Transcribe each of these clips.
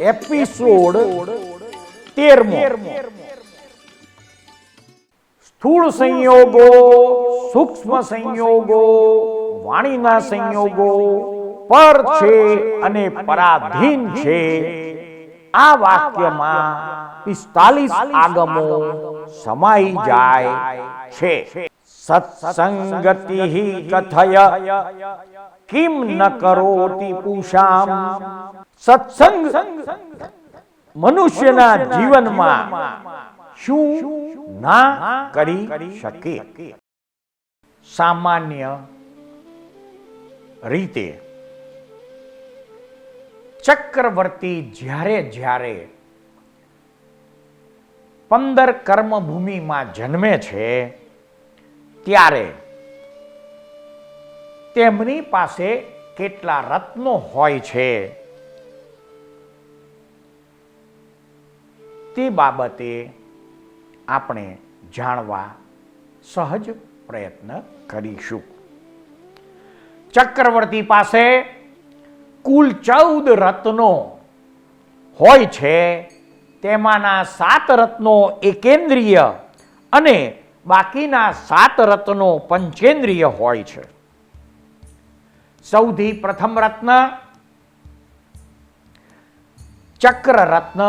Episode 13મો સ્થૂળ સંયોગો, સૂક્ષ્મ સંયોગો, વાણીના સંયોગો પર છે અને પરાધીન છે. આ વાક્યમાં 45 આગમો સમાઈ જાય છે. સત્સંગતિ કથય કિમ ન કરોતિ પૂષામ. સત્સંગ મનુષ્યના જીવનમાં શું ના કરી શકે? સામાન્ય રીતે ચક્રવર્તી જ્યારે 15 કર્મભૂમિમાં જન્મે છે ત્યારે તેમની પાસે કેટલા રત્નો હોય છે તે બાબતે આપણે જાણવા સહજ પ્રયત્ન કરીશું. ચક્રવર્તી પાસે કુલ 14 રત્નો હોય છે. તેમાંના 7 રત્નો એકેન્દ્રિય અને બાકીના 7 રત્નો પંચેન્દ્રિય હોય છે. સૌથી પ્રથમ રત્ન ચક્ર રત્ન,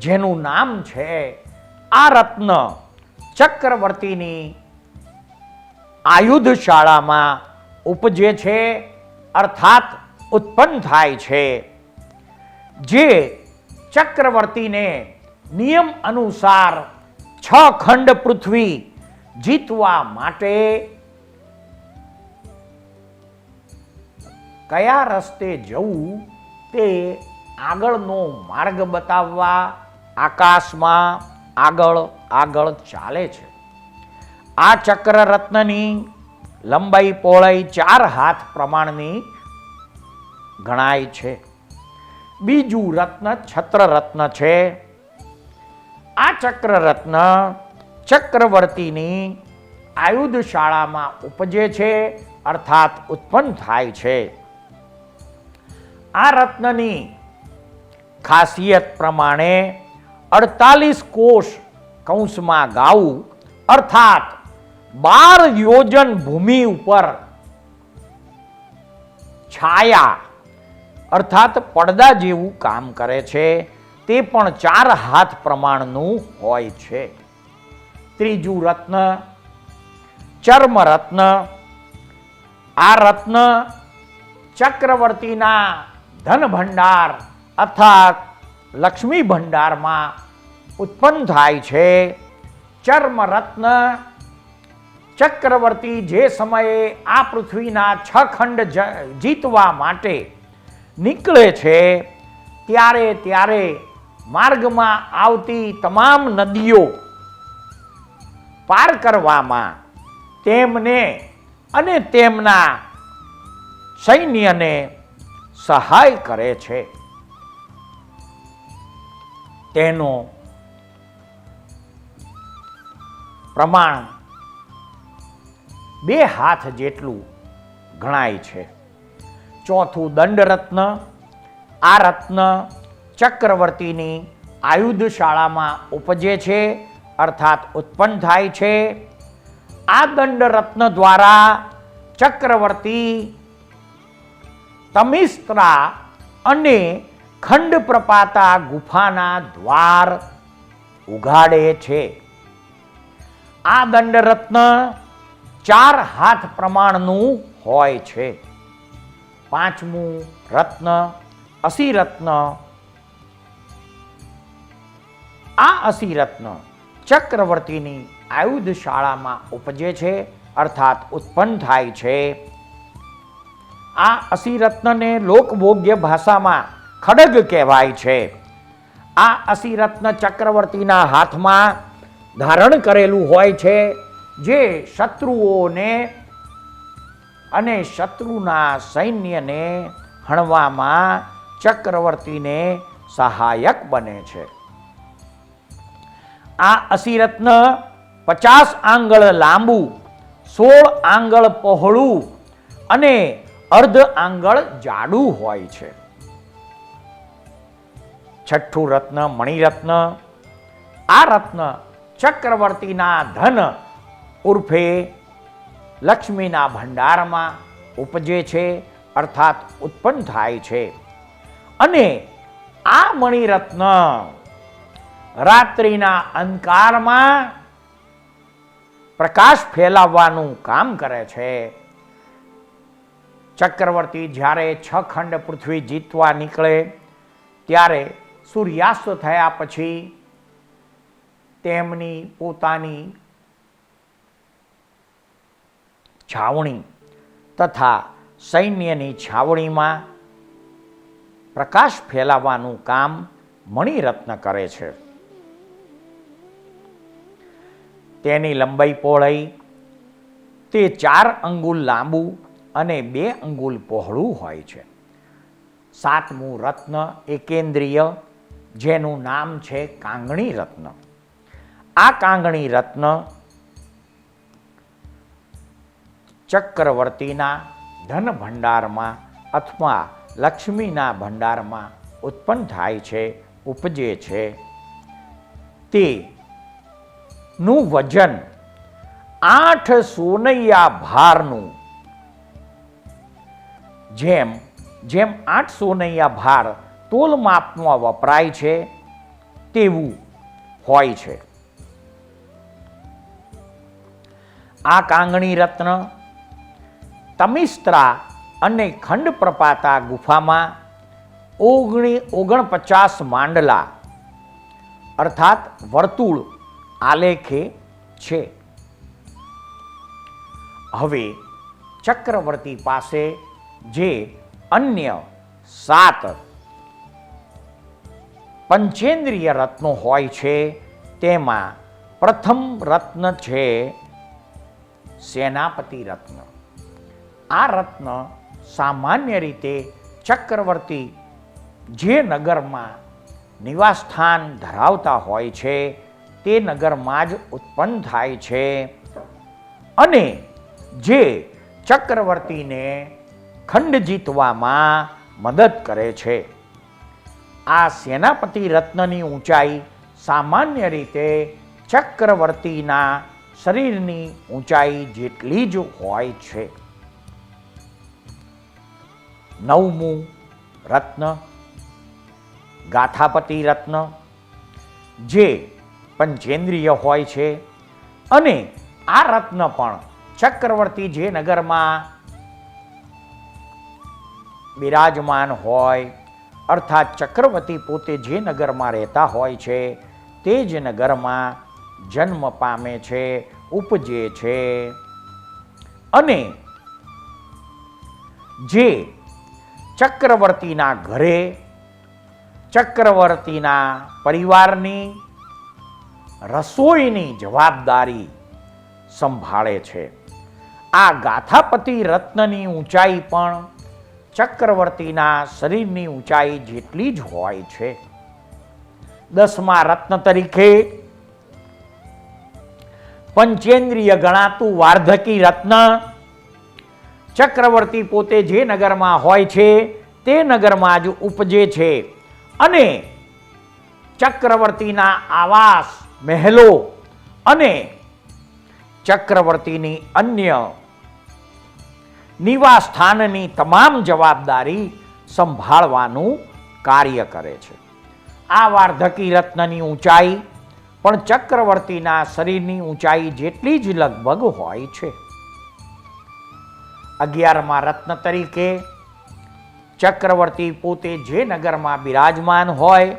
જેનું નામ છે. આ રત્ન ચક્રવર્તીની આયુધ શાળામાં ઉપજે છે, અર્થાત ઉત્પન્ન થાય છે, જે ચક્રવર્તીને નિયમ અનુસાર 6 ખંડ પૃથ્વી જીતવા માટે કયા રસ્તે જવું તે આગળનો માર્ગ બતાવવા આકાશમાં આગળ ચાલે છે. આ ચક્ર રત્નની લંબાઈ પહોળાઈ 4 હાથ પ્રમાણની ગણાય છે. બીજું રત્ન છત્ર રત્ન છે. આ ચક્ર રત્ન ચક્રવર્તીની આયુધ શાળામાં ઉપજે છે, અર્થાત ઉત્પન્ન થાય છે. આ રત્નની ખાસિયત પ્રમાણે 48 કોષ કૌંસમાં ગાવું, અર્થાત 12 યોજન ભૂમિ ઉપર છાયા અર્થાત પડદા જેવું કામ કરે છે. તે પણ 4 હાથ પ્રમાણનું હોય છે. ત્રીજું રત્ન ચર્મ રત્ન. આ રત્ન ચક્રવર્તીના ધન ભંડાર અર્થાત લક્ષ્મી ભંડારમાં ઉત્પન્ન થાય છે. ચર્મ રત્ન ચક્રવર્તી જે સમયે આ પૃથ્વીના 6 ખંડ જીતવા માટે નીકળે છે ત્યારે ત્યારે માર્ગમાં આવતી તમામ નદીઓ પાર કરવામાં તેમને અને તેમના સૈન્યને સહાય કરે છે. તેનો પ્રમાણ 2 હાથ જેટલું ગણાય છે. ચોથું દંડ રત્ન. આ રત્ન ચક્રવર્તીની આયુધશાળામાં ઉપજે છે અર્થાત ઉત્પન્ન થાય છે. આ દંડ રત્ન દ્વારા ચક્રવર્તી તમિસ્ત્રા અને ખંડ પ્રપાતા ગુફાના દ્વાર ઉઘાડે છે. આ દંડ રત્ન 4 હાથ પ્રમાણનું હોય છે. પાંચમું રત્ન અસી રત્ન. આ અસી રત્ન ચક્રવર્તીની આયુધશાળામાં ઉપજે છે અર્થાત ઉત્પન્ન થાય છે. આ અસી રત્નને લોકભોગ્ય ભાષામાં ખડગ કહેવાય છે. આ અસી રત્ન ચક્રવર્તીના હાથમાં ધારણ કરેલું હોય છે, જે શત્રુઓને અને શત્રુના સૈન્યને હણવામાં ચક્રવર્તીને સહાયક બને છે. આ અસી રત્ન 50 આંગળ લાંબુ, 16 આંગળ પહોળું અને અર્ધ આંગળ જાડું હોય છે. છઠ્ઠું રત્ન મણિરત્ન. આ રત્ન ચક્રવર્તીના ધન ઉર્ફે લક્ષ્મીના ભંડારમાં ઉપજે છે અર્થાત ઉત્પન્ન થાય છે. અને આ મણિરત્ન રાત્રિના અંધકારમાં પ્રકાશ ફેલાવવાનું કામ કરે છે. ચક્રવર્તી જ્યારે 6 ખંડ પૃથ્વી જીતવા નીકળે ત્યારે સૂર્યાસ્ત થયા પછી તેમની પોતાની છાવણી તથા સૈન્યની છાવણીમાં પ્રકાશ ફેલાવવાનું કામ મણિરત્ન કરે છે. તેની લંબાઈ પહોળાઈ તે 4 અંગુલ લાંબુ અને 2 અંગુલ પહોળું હોય છે. સાતમું રત્ન એકેન્દ્રિય, જેનું નામ છે કાંગણી રત્ન. આ કાંગણી રત્ન ચક્રવર્તીના ધન ભંડારમાં અથવા લક્ષ્મીના ભંડારમાં ઉત્પન્ન થાય છે, ઉપજે છે. તેનું વજન 8 સોનૈયા ભારનું, જેમ 8 સોનૈયા ભાર તોલ માપમાં વપરાય છે તેવું હોય છે. આ કાંગણી રત્ન તમિસ્ત્રા અને ખંડ પ્રપાતા ગુફામાં 49 માંડલા અર્થાત વર્તુળ આલેખે છે. હવે ચક્રવર્તી પાસે જે અન્ય 7 પંચેન્દ્રિય રત્નો હોય છે તેમાં પ્રથમ રત્ન છે સેનાપતિ રત્ન. આ રત્ન સામાન્ય રીતે ચક્રવર્તી જે નગરમાં નિવાસસ્થાન ધરાવતા હોય છે તે નગરમાં જ ઉત્પન્ન થાય છે અને જે ચક્રવર્તીને ખંડ જીતવામાં મદદ કરે છે. આ સેનાપતિ રત્નની ઊંચાઈ સામાન્ય રીતે ચક્રવર્તીના શરીરની ઊંચાઈ જેટલી જ હોય છે. 9મું રત્ન ગાથાપતિ રત્ન, જે પંચેન્દ્રિય હોય છે અને આ રત્ન પણ ચક્રવર્તી જે નગરમાં બિરાજમાન હોય, અર્થાત ચક્રવર્તી પોતે જે નગરમાં રહેતા હોય છે તે જ નગરમાં જન્મ પામે છે, ઉપજે છે. અને જે ચક્રવર્તીના ઘરે ચક્રવર્તીના પરિવારની રસોઈની જવાબદારી સંભાળે છે. આ ગાથાપતિ રત્નની ઊંચાઈ પણ ચક્રવર્તીના શરીરની ઊંચાઈ જેટલી જ હોય છે. 10મા રત્ન તરીકે પંચેન્દ્રિય ગણાતું વાર્ધકી રત્ન ચક્રવર્તી પોતે જે નગરમાં હોય છે તે નગરમાં જ ઉપજે છે અને ચક્રવર્તીના આવાસ, મહેલો અને ચક્રવર્તીની અન્ય નિવાસ સ્થાનની તમામ જવાબદારી સંભાળવાનું કાર્ય કરે છે. આ વાર્ધકી રત્નની ઊંચાઈ પણ ચક્રવર્તીના શરીરની ઊંચાઈ જેટલી જ લગભગ હોય છે. 11મા રત્ન તરીકે ચક્રવર્તી પોતે જે નગરમાં બિરાજમાન હોય,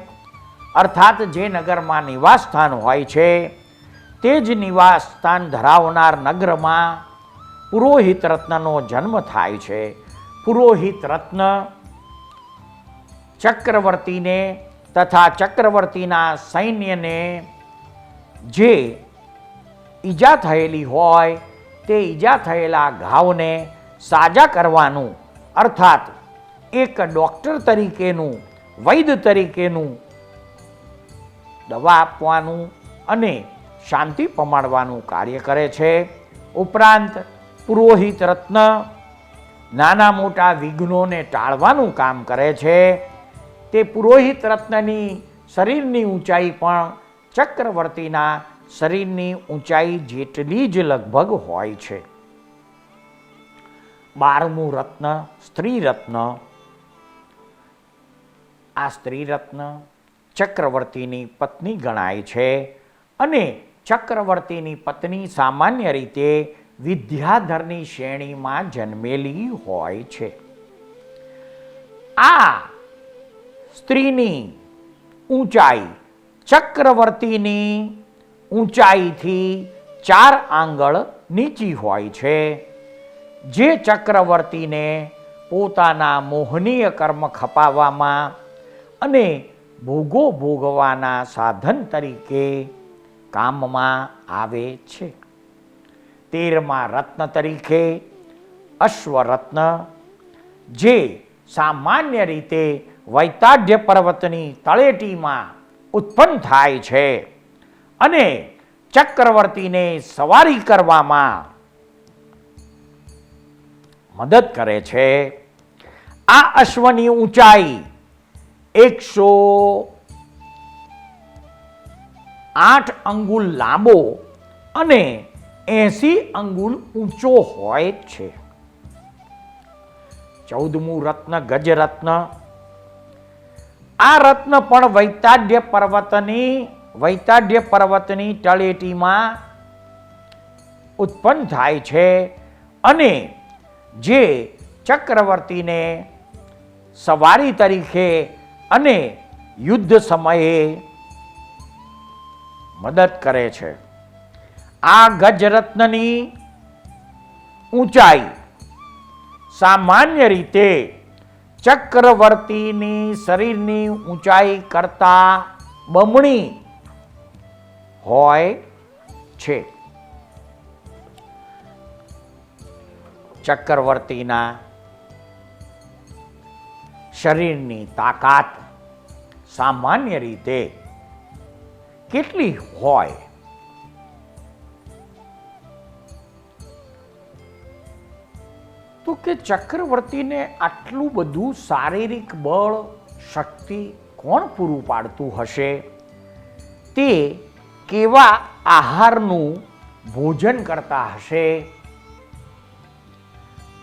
અર્થાત જે નગરમાં નિવાસ સ્થાન હોય છે તે જ નિવાસ સ્થાન ધરાવનાર નગરમાં પુરોહિત રત્નનો જન્મ થાય છે. પુરોહિત રત્ન ચક્રવર્તીને તથા ચક્રવર્તીના સૈન્યને જે ઈજા થયેલી હોય તે ઈજા થયેલા ઘાવને સાજા કરવાનું, અર્થાત એક ડૉક્ટર તરીકેનું, વૈદ્ય તરીકેનું દવા આપવાનું અને શાંતિ પમાડવાનું કાર્ય કરે છે. ઉપરાંત પુરોહિત રત્ન નાના મોટા વિઘ્નોને ટાળવાનું કામ કરે છે. તે પુરોહિત રત્નની શરીરની ઊંચાઈ પણ ચક્રવર્તીના શરીરની ઊંચાઈ જેટલી જ લગભગ હોય છે. 12મું રત્ન સ્ત્રી રત્ન. આ સ્ત્રી રત્ન ચક્રવર્તીની પત્ની ગણાય છે અને ચક્રવર્તીની પત્ની સામાન્ય રીતે વિદ્યાધરની શ્રેણીમાં જન્મેલી હોય છે. આ સ્ત્રીની ઊંચાઈ ચક્રવર્તીની ઊંચાઈથી 4 આંગળ નીચી હોય છે, જે ચક્રવર્તીને પોતાના મોહનીય કર્મ ખપાવવામાં અને ભોગો ભોગવાના સાધન તરીકે કામમાં આવે છે. 13મા રત્ન તરીકે અશ્વરત્ન, જે સામાન્ય રીતે વૈતાઢ્ય પર્વતની તળેટીમાં ઉત્પન્ન થાય છે અને ચક્રવર્તીને સવારી કરવામાં મદદ કરે છે. આ અશ્વની ઊંચાઈ 108 અંગુલ લાંબો અને 80 અંગુલ ઊંચો હોય છે. 14મું રત્ન ગજરત્ન. આ રત્ન પણ વૈતાઢ્ય પર્વતની તળેટીમાં ઉત્પન્ન થાય છે અને જે ચક્રવર્તીને સવારી તરીકે અને યુદ્ધ સમયે મદદ કરે છે. આ ગજરત્નની ઊંચાઈ સામાન્ય રીતે ચક્રવર્તીની શરીરની ઊંચાઈ કરતાં બમણી હોય છે. ચક્રવર્તીના શરીરની તાકાત સામાન્ય રીતે કેટલી હોય? તો કે ચક્રવર્તીને આટલું બધું શારીરિક બળ, શક્તિ કોણ પૂરું પાડતું હશે? તે કેવા આહારનું ભોજન કરતા હશે?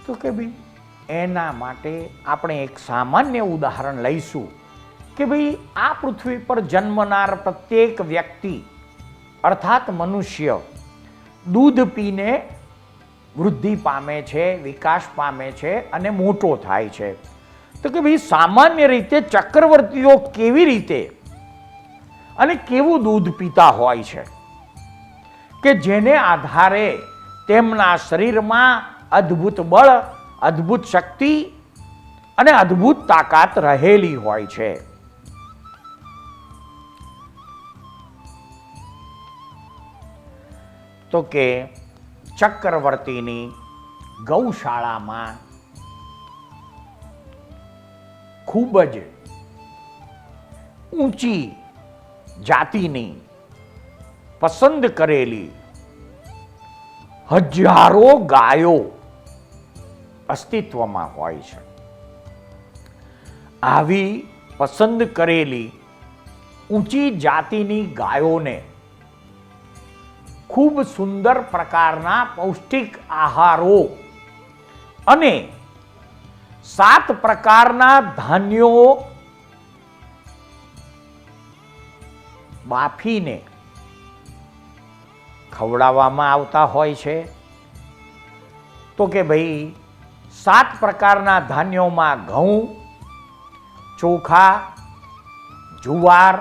તો કે ભાઈ એના માટે આપણે એક સામાન્ય ઉદાહરણ લઈશું કે ભાઈ આ પૃથ્વી પર જન્મનાર પ્રત્યેક વ્યક્તિ અર્થાત મનુષ્ય દૂધ પીને વૃદ્ધિ પામે છે, વિકાસ પામે છે અને મોટો થાય છે. તો કે ભાઈ સામાન્ય રીતે ચક્રવર્તીઓ કેવી રીતે અને કેવું દૂધ પીતા હોય છે કે જેને આધારે તેમના શરીરમાં અદ્ભુત બળ, અદ્ભુત શક્તિ અને અદ્ભુત તાકાત રહેલી હોય છે. તો કે ચક્રવર્તીની ગૌશાળામાં ખૂબ જ ઊંચી જાતિની પસંદ કરેલી હજારો ગાયો અસ્તિત્વમાં હોય છે. આવી પસંદ કરેલી ઊંચી જાતિની ગાયોને ખૂબ સુંદર પ્રકારના પૌષ્ટિક આહારો અને 7 પ્રકારના ધાન્યો બાફીને ખવડાવવામાં આવતા હોય છે. તો કે ભાઈ 7 પ્રકારના ધાન્યોમાં ઘઉં, ચોખા, જુવાર,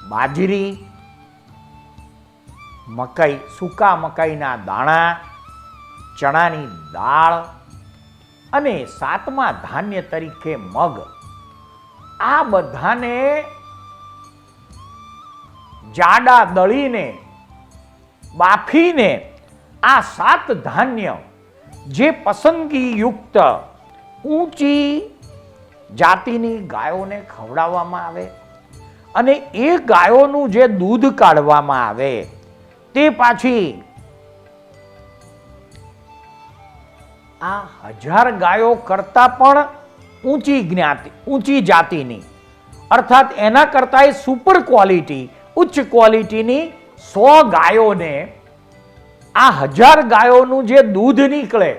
બાજરી, મકાઈ, સૂકા મકાઈના દાણા, ચણાની દાળ અને 7મા ધાન્ય તરીકે મગ, આ બધાને જાડા દળીને બાફીને આ 7 ધાન્ય જે પસંદગી યુક્ત ઊંચી જાતિની ગાયોને ખવડાવવામાં આવે અને એ ગાયોનું જે દૂધ કાઢવામાં આવે તે પાછી આ 1000 ગાયો કરતા પણ ઊંચી જાતિની અર્થાત એના કરતા સુપર ક્વોલિટી, ઉચ્ચ ક્વોલિટીની 100 ગાયોને આ 1000 ગાયોનું જે દૂધ નીકળે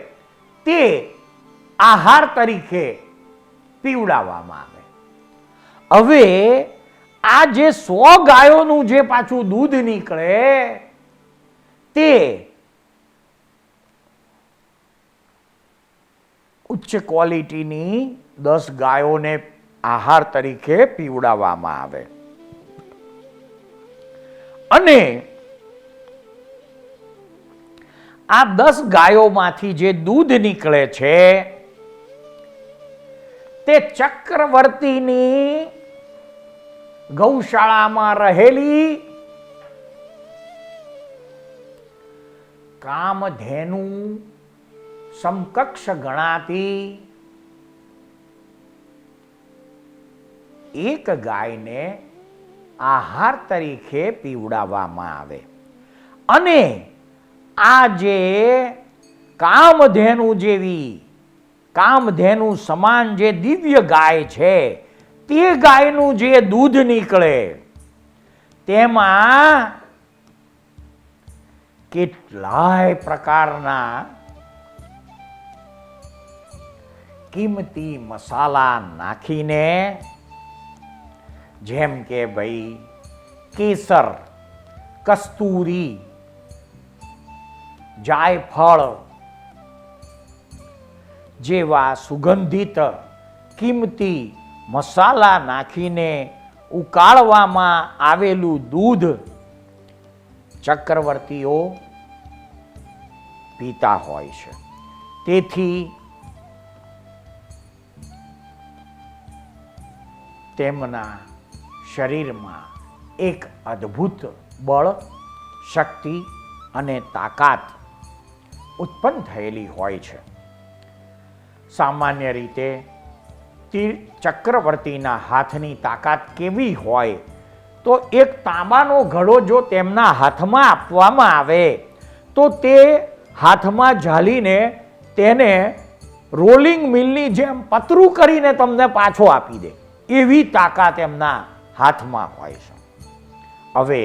તે આહાર તરીકે પીવડાવવામાં આવે. હવે આ જે 100 ગાયોનું જે પાછું દૂધ નીકળે તે ઉચ્ચ ક્વોલિટીની 10 ગાયોને આહાર તરીકે પીવડાવવામાં આવે અને આ 10 ગાયોમાંથી જે દૂધ નીકળે છે તે ચક્રવર્તીની ગૌશાળામાં રહેલી કામધેનુ સમકક્ષ ગણાતી એક ગાયને આહાર તરીકે પીવડાવવામાં આવે અને આ જે કામધેનુ જેવી, કામધેનુ સમાન જે દિવ્ય ગાય છે તે ગાયનું જે દૂધ નીકળે તેમાં કેટલાય પ્રકારના કિંમતી મસાલા નાખીને, જેમ કે ભાઈ કેસર, કસ્તુરી, જાયફળ જેવા સુગંધિત કિંમતી મસાલા નાખીને ઉકાળવામાં આવેલું દૂધ ચક્રવર્તીઓ પીતા હોય છે. તેથી તેમના શરીરમાં એક અદ્ભુત બળ, શક્તિ અને તાકાત ઉત્પન્ન થયેલી હોય છે. સામાન્ય રીતે ચક્રવર્તીના હાથની તાકાત કેવી હોય તો એક તાંબાનો ઘડો જો તેમના હાથમાં આપવામાં આવે તો તે હાથમાં ઝાલીને તેને રોલિંગ મિલની જેમ પતરું કરીને તમને પાછો આપી દે, એવી તાકાત એમના હાથમાં હોય છે. હવે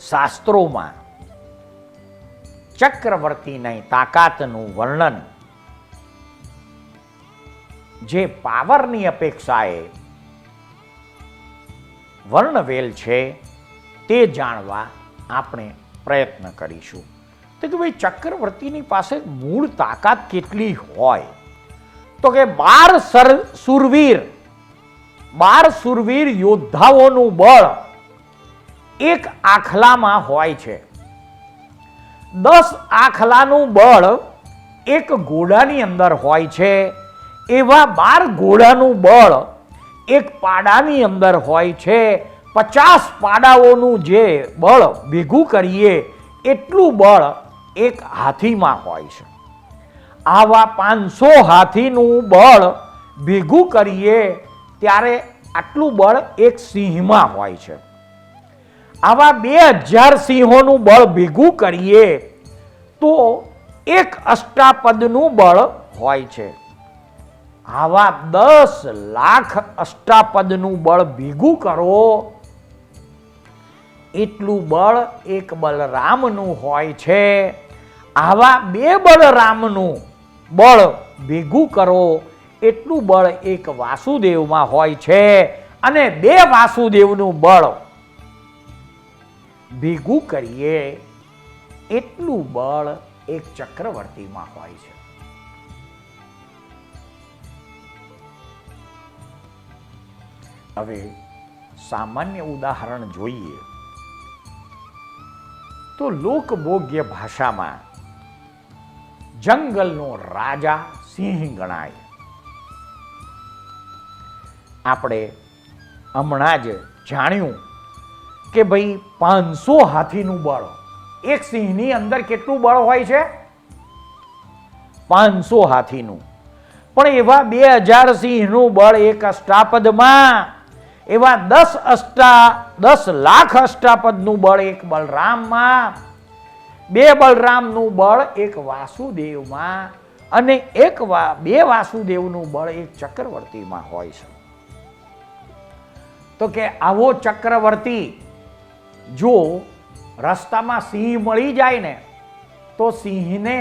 શાસ્ત્રોમાં ચક્રવર્તીની તાકાતનું વર્ણન જે પાવરની અપેક્ષાએ વર્ણવેલ છે તે જાણવા આપણે પ્રયત્ન કરીશું. તો કે ભાઈ ચક્રવર્તીની પાસે મૂળ તાકાત કેટલી હોય? તો કે 12 સુરવીર યોદ્ધાઓનું બળ એક આખલામાં હોય છે. 10 આખલાનું બળ એક ઘોડાની અંદર હોય છે. એવા 12 ઘોડાનું બળ એક પાડાની અંદર હોય છે. 50 પાડાઓનું જે બળ ભેગું કરીએ એટલું બળ એક હાથીમાં હોય છે. આવા 500 હાથીનું બળ ભેગું કરીએ ત્યારે આટલું બળ એક સિંહમાં હોય છે. આવા 2000 સિંહોનું બળ ભેગું કરીએ તો એક અષ્ટાપદનું બળ હોય છે. આવા 10 લાખ અષ્ટાપદનું બળ ભેગું કરો એટલું બળ એક બલરામનું હોય છે. આવા 2 બલરામનું બળ ભેગું કરો એટલું બળ એક વાસુદેવમાં હોય છે. અને 2 વાસુદેવનું બળ ભેગું કરીએ એટલું બળ એક ચક્રવર્તીમાં હોય છે. હવે સામાન્ય ઉદાહરણ જોઈએ તો લોકભોગ્ય ભાષામાં જંગલનો રાજા સિંહ ગણાય. આપણે હમણાં જ જાણ્યું કે ભાઈ 500 હાથીનું બળ, એક સિંહની અંદર કેટલું બળ હોય છે? 500 હાથીનું. પણ એવા 2000 સિંહનું બળ એક અષ્ટાપદમાં, એવા 10 લાખ અષ્ટાપદનું બળ એક બલરામમાં, 2 બલરામનું બળ એક વાસુદેવમાં અને 2 વાસુદેવનું બળ એક ચક્રવર્તીમાં હોય છે. તો કે આવો ચક્રવર્તી જો રસ્તામાં સિંહ મળી જાય ને તો સિંહને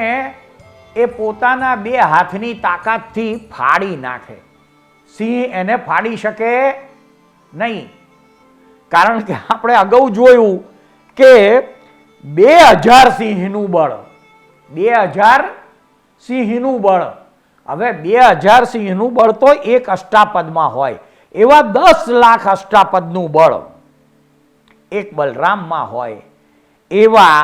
એ પોતાના 2 હાથની તાકાતથી ફાડી નાખે. સિંહ એને ફાડી શકે નહીં. કારણ કે આપણે અગાઉ જોયું કે 2000 સિંહનું બળ, 2000 સિંહનું બળ. હવે 2000 સિંહનું બળ તો એક અષ્ટાપદમાં હોય, એવા 10 લાખ અષ્ટાપદનું બળ એક બલરામમાં હોય, એવા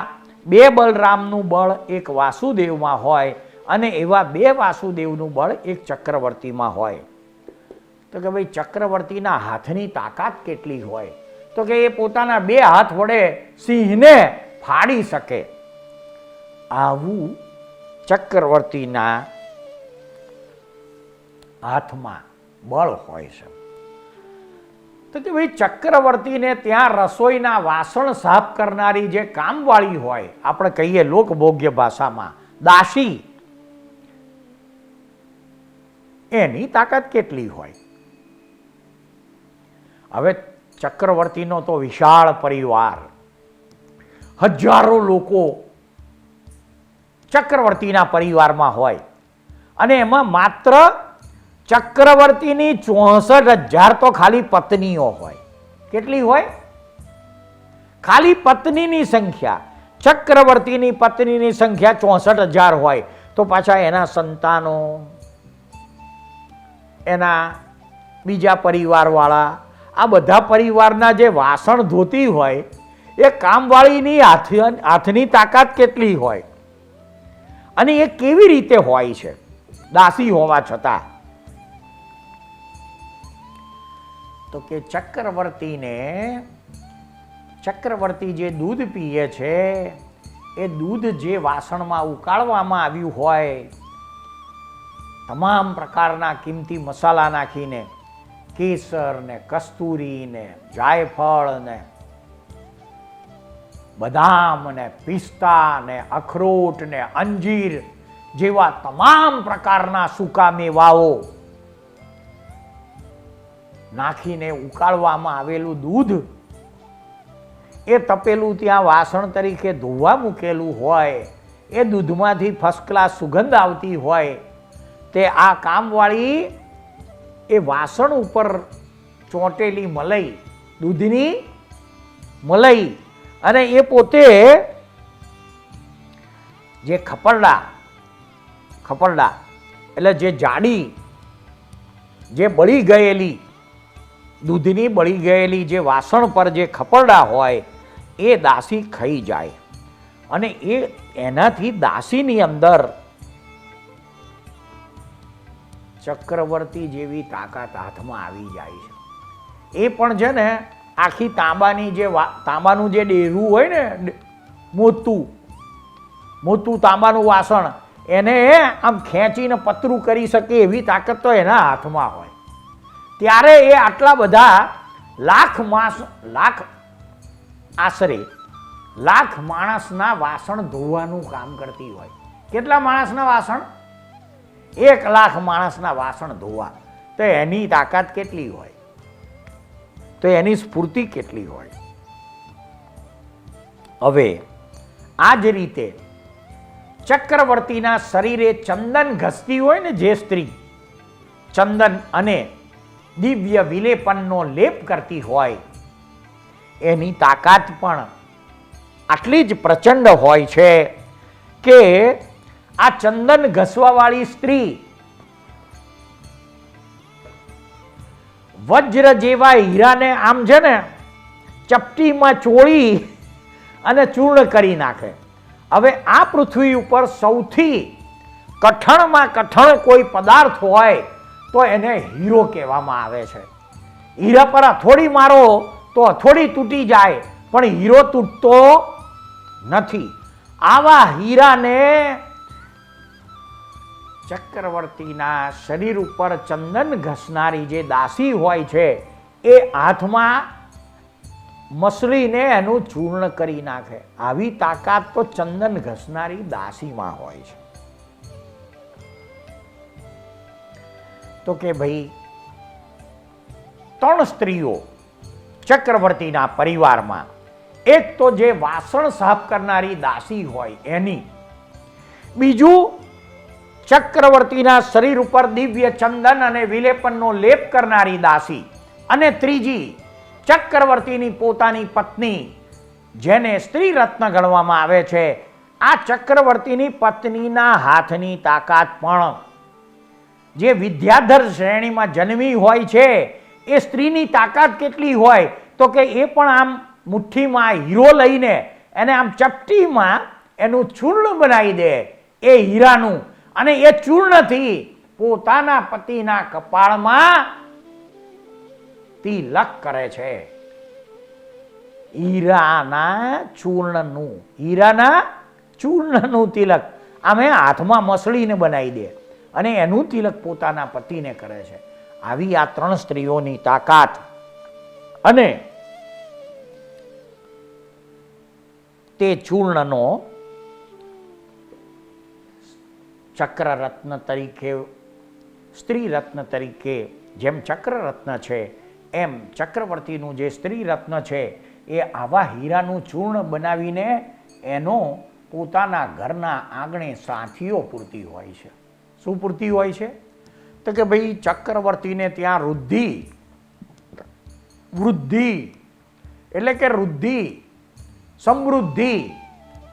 2 બલરામનું બળ એક વાસુદેવમાં હોય અને એવા 2 વાસુદેવનું બળ એક ચક્રવર્તીમાં હોય. તો કે ભાઈ ચક્રવર્તીના હાથની તાકાત કેટલી હોય? તો કે એ પોતાના 2 હાથ વડે સિંહને ફાડી શકે. આવું ચક્રવર્તીના હાથમાં બળ હોય છે. તો કે ભાઈ ચક્રવર્તીને ત્યાં રસોઈના વાસણ સાફ કરનારી જે કામવાળી હોય, આપણે કહીએ લોકભોગ્ય ભાષામાં દાસી, એની તાકાત કેટલી હોય? હવે ચક્રવર્તીનો તો વિશાળ પરિવાર, હજારો લોકો ચક્રવર્તીના પરિવારમાં હોય અને એમાં માત્ર ચક્રવર્તીની 64,000 તો ખાલી પત્નીઓ હોય. કેટલી હોય? ખાલી પત્નીની સંખ્યા, ચક્રવર્તીની પત્નીની સંખ્યા 64,000 હોય. તો પાછા એના સંતાનો, એના બીજા પરિવારવાળા, આ બધા પરિવારના જે વાસણ ધોતી હોય એ કામવાળીની હાથની તાકાત કેટલી હોય અને એ કેવી રીતે હોય છે દાસી હોવા છતાં? તો કે ચક્રવર્તી જે દૂધ પીએ છે એ દૂધ જે વાસણમાં ઉકાળવામાં આવ્યું હોય, તમામ પ્રકારના કિંમતી મસાલા નાખીને, કેસર ને કસ્તુરી ને જાયફળ ને બદામ ને પિસ્તા ને અખરોટ ને અંજીર જેવા તમામ પ્રકારના સૂકા મેવાઓ નાખીને ઉકાળવામાં આવેલું દૂધ એ તપેલું ત્યાં વાસણ તરીકે ધોવા મૂકેલું હોય, એ દૂધમાંથી ફર્સ્ટ ક્લાસ સુગંધ આવતી હોય, તે આ કામવાળી એ વાસણ ઉપર ચોંટેલી મલાઈ, દૂધની મલાઈ, અને એ પોતે જે ખપરડા એટલે જે જાડી, જે બળી ગયેલી, દૂધની બળી ગયેલી જે વાસણ પર જે ખપરડા હોય એ દાસી ખાઈ જાય અને એનાથી દાસીની અંદર ચક્રવર્તી જેવી તાકાત હાથમાં આવી જાય છે. એ પણ છે ને આખી તાંબાનું જે ડેરું હોય ને, મોતું તાંબાનું વાસણ, એને આમ ખેંચીને પતરું કરી શકે એવી તાકાત તો એના હાથમાં હોય. ત્યારે એ આટલા બધા આશરે લાખ માણસના વાસણ ધોવાનું કામ કરતી હોય. કેટલા માણસના વાસણ? 1 લાખ માણસના વાસણ ધોવા. તો એની તાકાત કેટલી હોય, તો એની સ્ફૂર્તિ કેટલી હોય. હવે આ જ રીતે ચક્રવર્તીના શરીરે ચંદન ઘસતી હોય ને જે સ્ત્રી, ચંદન અને દિવ્ય વિલેપનનો લેપ કરતી હોય, એની તાકાત પણ આટલી જ પ્રચંડ હોય છે કે આ ચંદન ઘસવાવાળી સ્ત્રી વજ્ર જેવા હીરાને આમ છે ને ચપટીમાં ચોળી અને ચૂર્ણ કરી નાખે. હવે આ પૃથ્વી ઉપર સૌથી કઠણમાં કઠણ કોઈ પદાર્થ હોય તો એને હીરો કહેવામાં આવે છે. હીરા પર હથોડી મારો તો હથોડી તૂટી જાય, પણ હીરો તૂટતો નથી. આવા હીરાને ચક્રવર્તીના શરીર ઉપર ચંદન ઘસનારી જે દાસી હોય છે એ હાથમાં મસળીને એનું ચૂર્ણ કરી નાખે. આવી તાકાત તો ચંદન ઘસનારી દાસીમાં હોય છે. તો કે ભાઈ 3 સ્ત્રીઓ ચક્રવર્તીના પરિવારમાં, એક તો જે વાસણ સાફ કરનારી દાસી હોય એની, બીજું ચક્રવર્તીના શરીર ઉપર દિવ્ય ચંદન અને વિલેપનનો લેપ કરનારી દાસી, અને ત્રીજી ચક્રવર્તીની પોતાની પત્ની, જેને સ્ત્રી રત્ન ગણવામાં આવે છે. આ ચક્રવર્તીની પત્નીના હાથની તાકાત પણ જે વિદ્યાધર શ્રેણીમાં જન્મી હોય છે એ સ્ત્રીની તાકાત કેટલી હોય તો કે એ પણ આમ મુઠ્ઠીમાં હીરો લઈને એને આમ ચપટીમાં એનું ચૂર્ણ બનાવી દે એ હીરાનું, અને એ ચૂર્ણથી પોતાના પતિના કપાળમાં તિલક કરે છે. હીરાના ચૂર્ણનું તિલક આમે હાથમાં મસળીને બનાવી દે અને એનું તિલક પોતાના પતિને કરે છે. આવી આ 3 સ્ત્રીઓની તાકાત અને તે ચૂર્ણનો ચક્રરત્ન તરીકે, સ્ત્રી રત્ન તરીકે, જેમ ચક્રરત્ન છે એમ ચક્રવર્તીનું જે સ્ત્રી રત્ન છે એ આવા હીરાનું ચૂર્ણ બનાવીને એનો પોતાના ઘરના આંગણે સાથીઓ પૂરતી હોય છે. શું પૂરતી હોય છે? તો કે ભાઈ ચક્રવર્તીને ત્યાં વૃદ્ધિ એટલે કે સમૃદ્ધિ,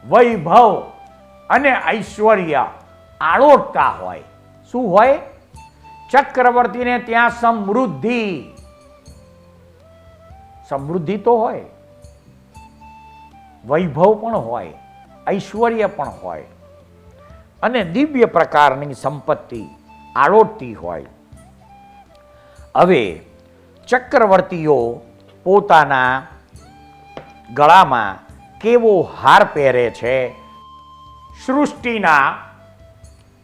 વૈભવ અને ઐશ્વર્ય આળોટતા હોય. શું હોય? ચક્રવર્તીને ત્યાં સમૃદ્ધિ તો હોય, વૈભવ પણ હોય, ઐશ્વર્ય પણ હોય અને દિવ્ય પ્રકારની સંપત્તિ આળોટતી હોય. હવે ચક્રવર્તીઓ પોતાના ગળામાં કેવો હાર પહેરે છે? સૃષ્ટિના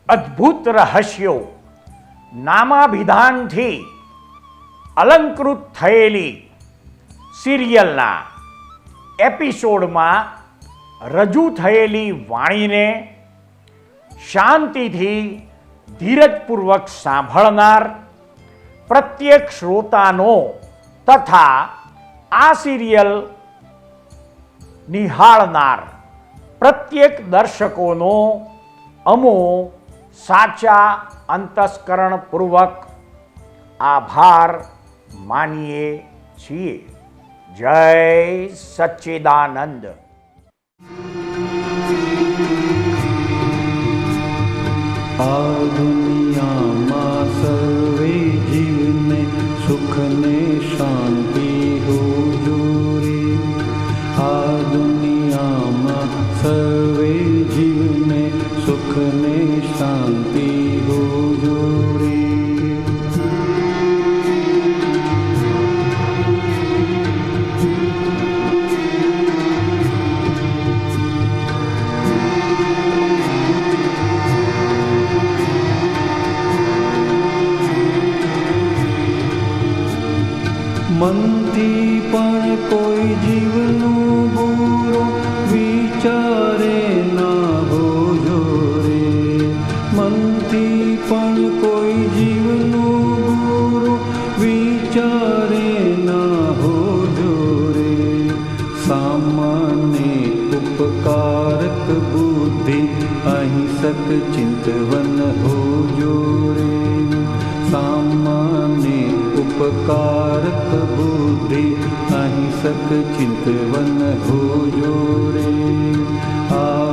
અદ્ભુત રહસ્યો નામાભિધાનથી અલંકૃત થયેલી સિરિયલના એપિસોડમાં રજૂ થયેલી વાણીને શાંતિથી ધીરજપૂર્વક સાંભળનાર પ્રત્યેક શ્રોતાનો તથા આ સિરિયલ નિહાળનાર પ્રત્યેક દર્શકોનો અમો સાચા અંતસ્કરણપૂર્વક આભાર માનીએ છીએ. જય સચ્ચિદાનંદ. આ દુનિયામાં સર્વે જીવને સુખ ને શાંતિ હોજો રે. આ દુનિયામાં સર્વે જીવને સુખ ને શાંતિ હોજો રે. મનથી પણ કોઈ જીવનું બુરો વિચારે ના હોજો રે. મનથી પણ કોઈ જીવનું બુરો વિચારે ના હોજો રે. સામાન્ય ઉપકારક બુદ્ધિ અહિંસક ચિંતવન હોજો રે. સામાન્ય ઉપકારક બુદ્ધિ અહિંસક ચિંતવન હોજો રે. આ